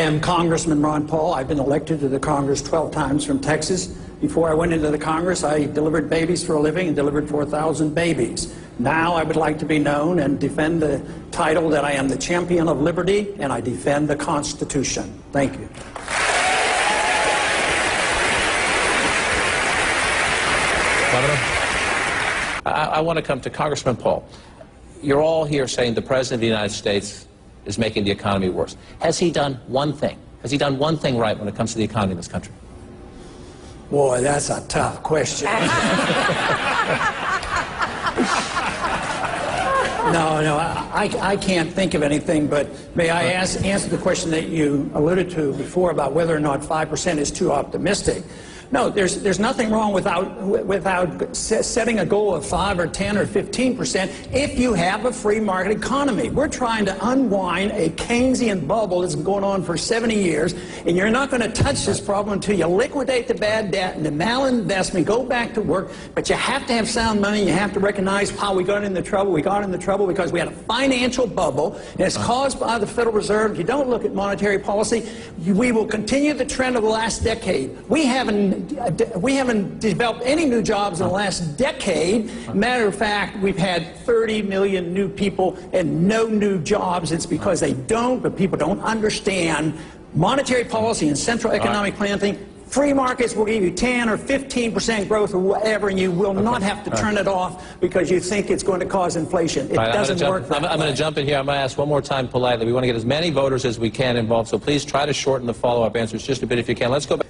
am Congressman Ron Paul. I've been elected to the Congress 12 times from Texas. Before I went into the Congress, I delivered babies for a living and delivered 4,000 babies. Now I would like to be known and defend the title that I am the champion of liberty, and I defend the Constitution. Thank you. Governor, I want to come to Congressman Paul. You're all here saying the President of the United States is making the economy worse. Has he done one thing? Has he done one thing right when it comes to the economy in this country? Boy, that's a tough question. No, I can't think of anything, but may I answer the question that you alluded to before about whether or not 5% is too optimistic. No, there's nothing wrong without setting a goal of 5 or 10 or 15% if you have a free market economy. We're trying to unwind a Keynesian bubble that's been going on for 70 years, and you're not going to touch this problem until you liquidate the bad debt and the malinvestment, go back to work. But you have to have sound money. You have to recognize how we got into trouble. We got into trouble because we had a financial bubble, and it's caused by the Federal Reserve. If you don't look at monetary policy, we will continue the trend of the last decade. We haven't developed any new jobs in the last decade. Matter of fact, we've had 30 million new people and no new jobs. It's because but people don't understand monetary policy and central economic planning. Free markets will give you 10 or 15% growth or whatever, and you will not have to turn it off because you think it's going to cause inflation. It doesn't work that way. I'm going to jump in here. I'm going to ask one more time politely. We want to get as many voters as we can involved, so please try to shorten the follow-up answers just a bit if you can. Let's go back.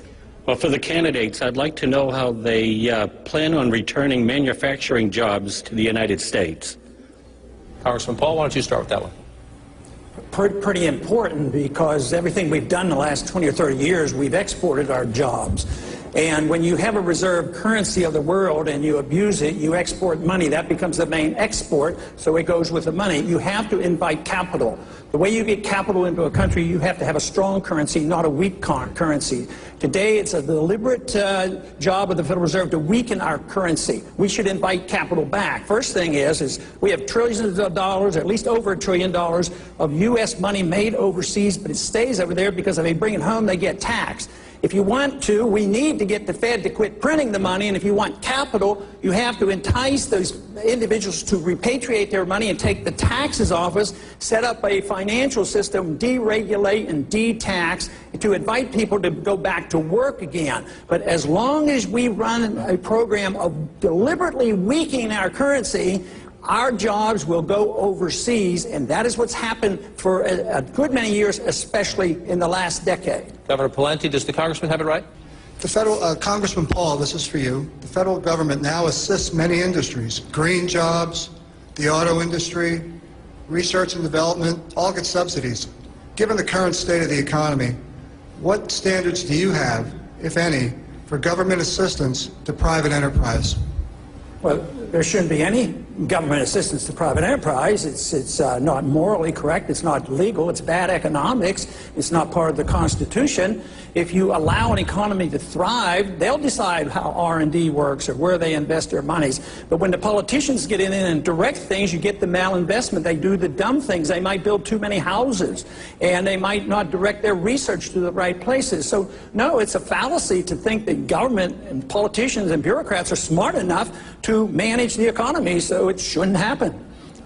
Well, for the candidates, I'd like to know how they plan on returning manufacturing jobs to the United States. Congressman Paul, why don't you start with that one? Pretty important, because everything we've done in the last 20 or 30 years, we've exported our jobs. And when you have a reserve currency of the world and you abuse it, you export money. That becomes the main export, so it goes with the money. You have to invite capital. The way you get capital into a country, you have to have a strong currency, not a weak currency. Today, it's a deliberate job of the Federal Reserve to weaken our currency. We should invite capital back. First thing is we have trillions of dollars, at least over $1 trillion, of U.S. money made overseas, but it stays over there because if they bring it home, they get taxed. If you want to, we need to get the Fed to quit printing the money, and if you want capital, you have to entice those individuals to repatriate their money and take the taxes off us, set up a financial system, deregulate and de-tax, to invite people to go back to work again. But as long as we run a program of deliberately weakening our currency, our jobs will go overseas, and that is what's happened for a good many years, especially in the last decade. Governor Pawlenty, does the congressman have it right? The federal, Congressman Paul, this is for you. The federal government now assists many industries. Green jobs, the auto industry, research and development, all get subsidies. Given the current state of the economy, what standards do you have, if any, for government assistance to private enterprise? Well, there shouldn't be any government assistance to private enterprise. It's not morally correct. It's not legal. It's bad economics. It's not part of the Constitution. If you allow an economy to thrive, they'll decide how R&D works or where they invest their monies. But when the politicians get in and direct things, you get the malinvestment. They do the dumb things. They might build too many houses, and they might not direct their research to the right places. So, no, it's a fallacy to think that government and politicians and bureaucrats are smart enough to manage the economy, so it shouldn't happen.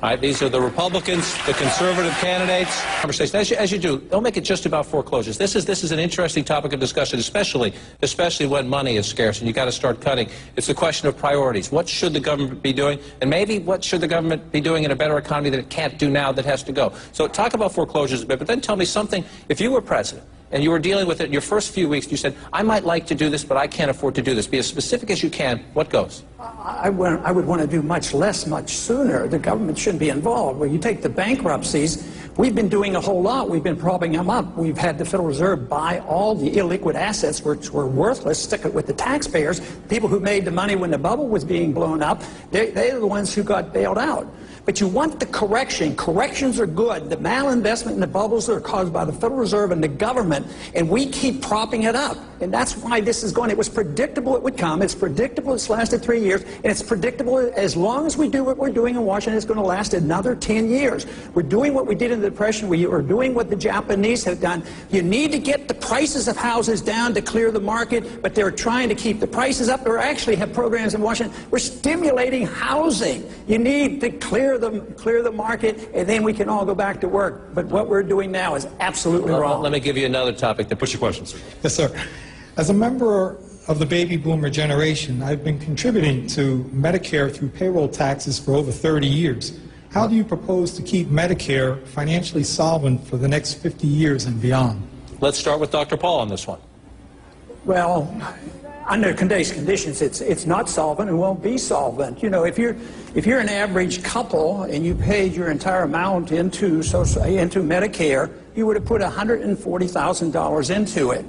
All right, these are the Republicans, the conservative candidates. Conversation, as you do, don't make it just about foreclosures. This is an interesting topic of discussion, especially when money is scarce and you got to start cutting. It's a question of priorities. What should the government be doing? And maybe what should the government be doing in a better economy that it can't do now that has to go? So talk about foreclosures a bit, but then tell me something. If you were president and you were dealing with it in your first few weeks, you said, I might like to do this, but I can't afford to do this. Be as specific as you can. What goes? I would want to do much less, much sooner. The government shouldn't be involved. When you take the bankruptcies, we've been doing a whole lot. We've been propping them up. We've had the Federal Reserve buy all the illiquid assets which were worthless, stick it with the taxpayers. People who made the money when the bubble was being blown up, they're the ones who got bailed out. But you want the correction. Corrections are good. The malinvestment and the bubbles are caused by the Federal Reserve and the government, and we keep propping it up. And that's why this is going. It was predictable it would come. It's predictable it's lasted 3 years, and it's predictable as long as we do what we're doing in Washington, it's going to last another 10 years. We're doing what we did in the the Depression. We are doing what the Japanese have done. You need to get the prices of houses down to clear the market, but they're trying to keep the prices up. They actually have programs in Washington. We're stimulating housing. You need to clear the market, and then we can all go back to work. But what we're doing now is absolutely wrong. Let me give you another topic. What's your question, sir? Yes, sir. As a member of the baby boomer generation, I've been contributing to Medicare through payroll taxes for over 30 years. How do you propose to keep Medicare financially solvent for the next 50 years and beyond? Let's start with Dr. Paul on this one. Well, under today's conditions, it's not solvent and won't be solvent. You know, if you're an average couple and you paid your entire amount into Medicare, you would have put $140,000 into it.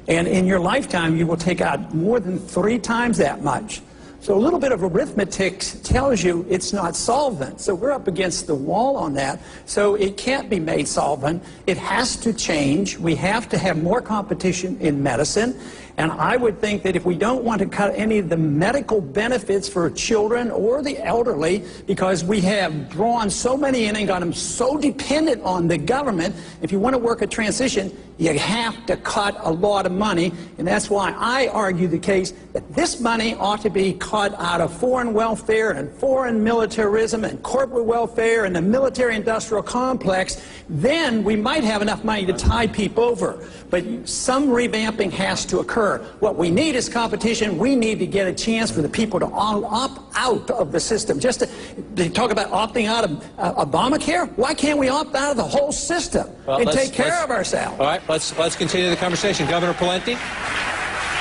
And in your lifetime, you will take out more than 3 times that much. So a little bit of arithmetic tells you it's not solvent. So we're up against the wall on that. So it can't be made solvent. It has to change. We have to have more competition in medicine. And I would think that if we don't want to cut any of the medical benefits for children or the elderly, because we have drawn so many in and got them so dependent on the government, if you want to work a transition, you have to cut a lot of money. And that's why I argue the case that this money ought to be cut out of foreign welfare and foreign militarism and corporate welfare and the military-industrial complex. Then we might have enough money to tide people over. But some revamping has to occur. What we need is competition. We need to get a chance for the people to opt out of the system. Just to talk about opting out of Obamacare, why can't we opt out of the whole system and take care of ourselves? All right, let's continue the conversation. Governor Pawlenty?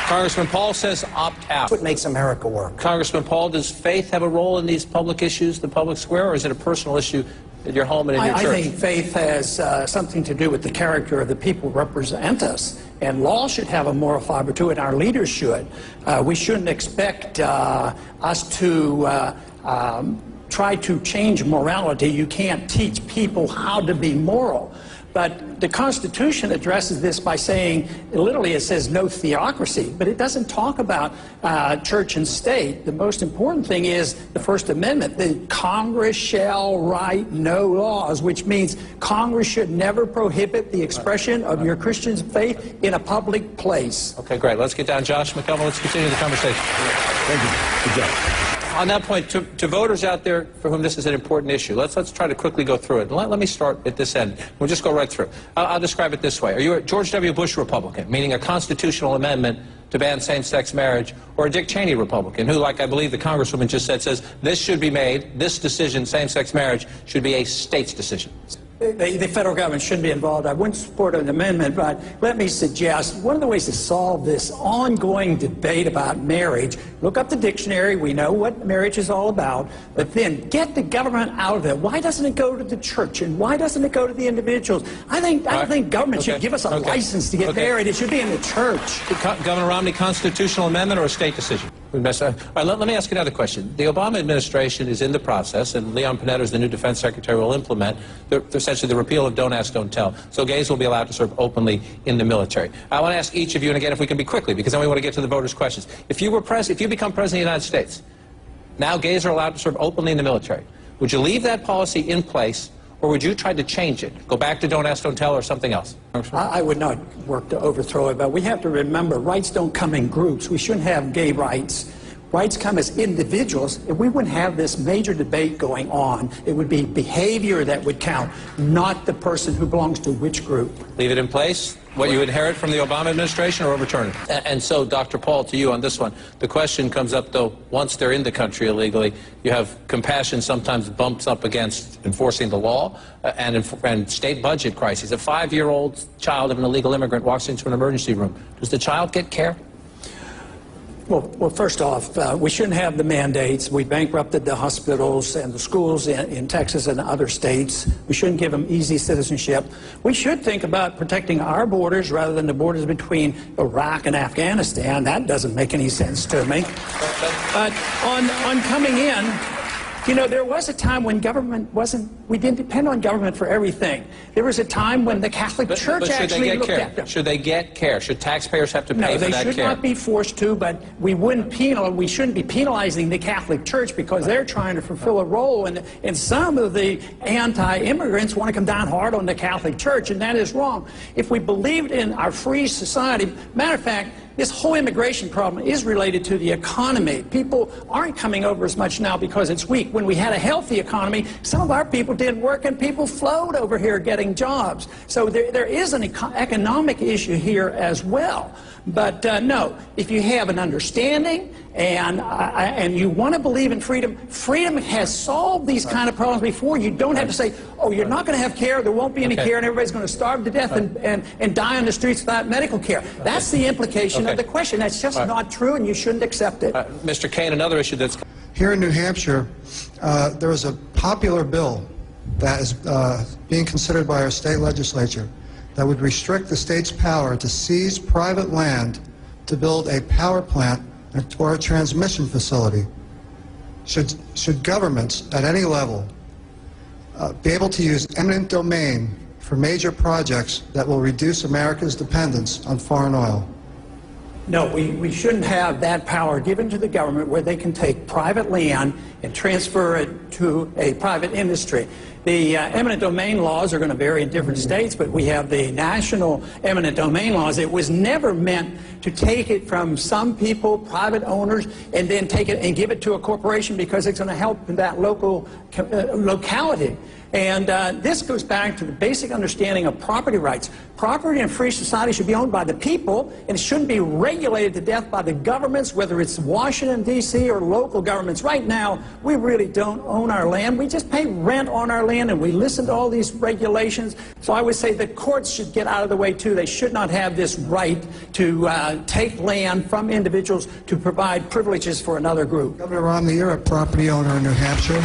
Congressman Paul says opt out. That's what makes America work. Congressman Paul, does faith have a role in these public issues, the public square, or is it a personal issue at your home and in your church? I think faith has something to do with the character of the people who represent us. And law should have a moral fiber to it, and our leaders should. We shouldn't expect us to try to change morality. You can't teach people how to be moral. But the Constitution addresses this by saying, literally it says no theocracy, but it doesn't talk about church and state. The most important thing is the First Amendment. The Congress shall write no laws, which means Congress should never prohibit the expression of your Christian faith in a public place. Okay, great. Let's get down. Josh McCullough, let's continue the conversation. Thank you. Good job. On that point, to voters out there for whom this is an important issue, let's try to quickly go through it. Let me start at this end. We'll just go right through. I'll describe it this way. Are you a George W. Bush Republican, meaning a constitutional amendment to ban same-sex marriage, or a Dick Cheney Republican, who, like I believe the Congresswoman just said, says this should be made, this decision, same-sex marriage, should be a state's decision? The federal government shouldn't be involved. I wouldn't support an amendment, but let me suggest one of the ways to solve this ongoing debate about marriage, look up the dictionary. We know what marriage is all about, but then get the government out of it. Why doesn't it go to the church, and why doesn't it go to the individuals? I think government should give us a license to get married. It should be in the church. Governor Romney, constitutional amendment or a state decision? All right, let me ask you another question. The Obama administration is in the process, and Leon Panetta, as the new defense secretary, will implement essentially the repeal of Don't Ask, Don't Tell. So gays will be allowed to serve openly in the military. I want to ask each of you, and again, if we can be quickly, because then we want to get to the voters' questions. If you become president of the United States, now gays are allowed to serve openly in the military. Would you leave that policy in place, or would you try to change it? Go back to Don't Ask, Don't Tell, or something else? I would not work to overthrow it, but we have to remember rights don't come in groups. We shouldn't have gay rights. Rights come as individuals. If we wouldn't have this major debate going on, it would be behavior that would count, not the person who belongs to which group. Leave it in place? What you inherit from the Obama administration, or overturn it? And so, Dr. Paul, to you on this one, the question comes up, though, once they're in the country illegally, you have compassion sometimes bumps up against enforcing the law and state budget crises. A 5-year-old child of an illegal immigrant walks into an emergency room. Does the child get care? Well, first off, we shouldn't have the mandates. We bankrupted the hospitals and the schools in Texas and other states. We shouldn't give them easy citizenship. We should think about protecting our borders rather than the borders between Iraq and Afghanistan. That doesn't make any sense to me. But on coming in, You know, there was a time when we didn't depend on government for everything. There was a time when the Catholic Church actually looked at them. Should they get care? Should taxpayers have to pay for that care? No, they should not be forced to, but we shouldn't be penalizing the Catholic Church because they're trying to fulfill a role, and some of the anti-immigrants want to come down hard on the Catholic Church, and that is wrong. If we believed in our free society, matter of fact, this whole immigration problem is related to the economy. People aren't coming over as much now because it's weak. When we had a healthy economy, some of our people did work and people flowed over here getting jobs. So there is an economic issue here as well. But no, if you have an understanding and you want to believe in freedom, freedom has solved these kind of problems before. You don't have to say, oh, you're not going to have care, there won't be any care, and everybody's going to starve to death and die on the streets without medical care. That's the implication of the question. That's just not true, and you shouldn't accept it. Mr. Kane, another issue that's... Here in New Hampshire, there is a popular bill that is being considered by our state legislature that would restrict the state's power to seize private land to build a power plant or a transmission facility. Should governments at any level be able to use eminent domain for major projects that will reduce America's dependence on foreign oil? No, we shouldn't have that power given to the government where they can take private land and transfer it to a private industry. The eminent domain laws are going to vary in different states, but we have the national eminent domain laws. It was never meant to take it from some people, private owners, and then take it and give it to a corporation because it's going to help that local locality. And this goes back to the basic understanding of property rights. Property in a free society should be owned by the people, and it shouldn't be regulated to death by the governments, whether it's Washington, D.C. or local governments. Right now, we really don't own our land. We just pay rent on our land, and we listen to all these regulations. So I would say the courts should get out of the way, too. They should not have this right to take land from individuals to provide privileges for another group. Governor Romney, you're a property owner in New Hampshire.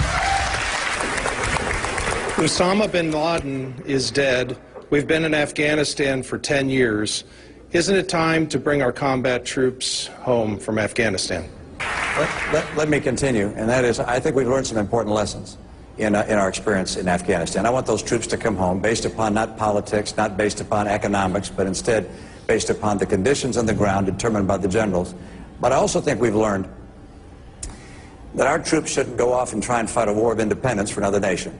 Osama bin Laden is dead. We've been in Afghanistan for 10 years. Isn't it time to bring our combat troops home from Afghanistan? Let me continue, and that is, I think we've learned some important lessons in our experience in Afghanistan. I want those troops to come home based upon not politics, not based upon economics, but instead based upon the conditions on the ground determined by the generals. But I also think we've learned that our troops shouldn't go off and try and fight a war of independence for another nation.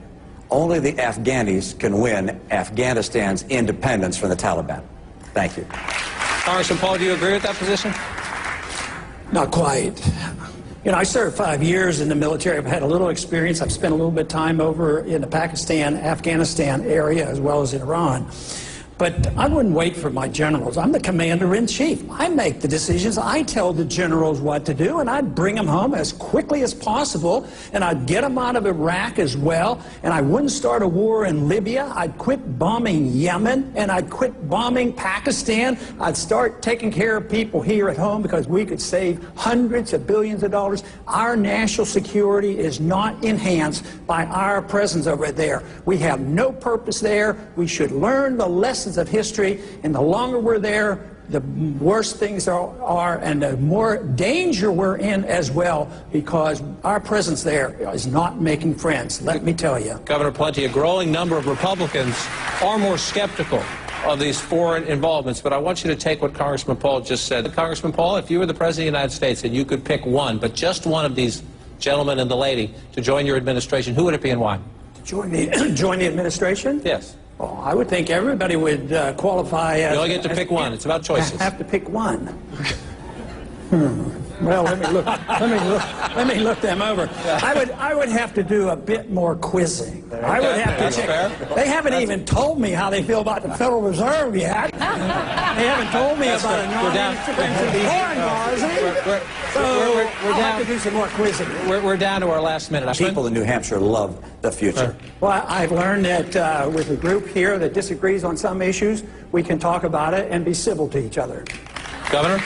Only the Afghanis can win Afghanistan's independence from the Taliban. Thank you. Congressman Paul, do you agree with that position? Not quite. You know, I served 5 years in the military. I've had a little experience. I've spent a little bit of time over in the Pakistan, Afghanistan area, as well as in Iran. But I wouldn't wait for my generals. I'm the commander-in-chief. I make the decisions. I tell the generals what to do, and I'd bring them home as quickly as possible, and I'd get them out of Iraq as well, and I wouldn't start a war in Libya. I'd quit bombing Yemen, and I'd quit bombing Pakistan. I'd start taking care of people here at home because we could save hundreds of billions of dollars. Our national security is not enhanced by our presence over there. We have no purpose there. We should learn the lessons of history, and the longer we're there, the worse things are, and the more danger we're in as well, because our presence there is not making friends, let me tell you. Governor Plenty, a growing number of Republicans are more skeptical of these foreign involvements, but I want you to take what Congressman Paul just said. Congressman Paul, if you were the President of the United States and you could pick one, but just one of these gentlemen and the lady to join your administration, who would it be and why? Join the administration? Yes. Well, I would think everybody would qualify as... You only get to pick one. It's about choices. I have to pick one. Well, let me look them over. I would have to do a bit more quizzing. I would have to check. They haven't even told me how they feel about the Federal Reserve yet. They haven't told me about a non-intervention foreign policy. So I'll have to do some more quizzing. We're down to our last minute. People in New Hampshire love the future. Well, I've learned that with a group here that disagrees on some issues, we can talk about it and be civil to each other. Governor?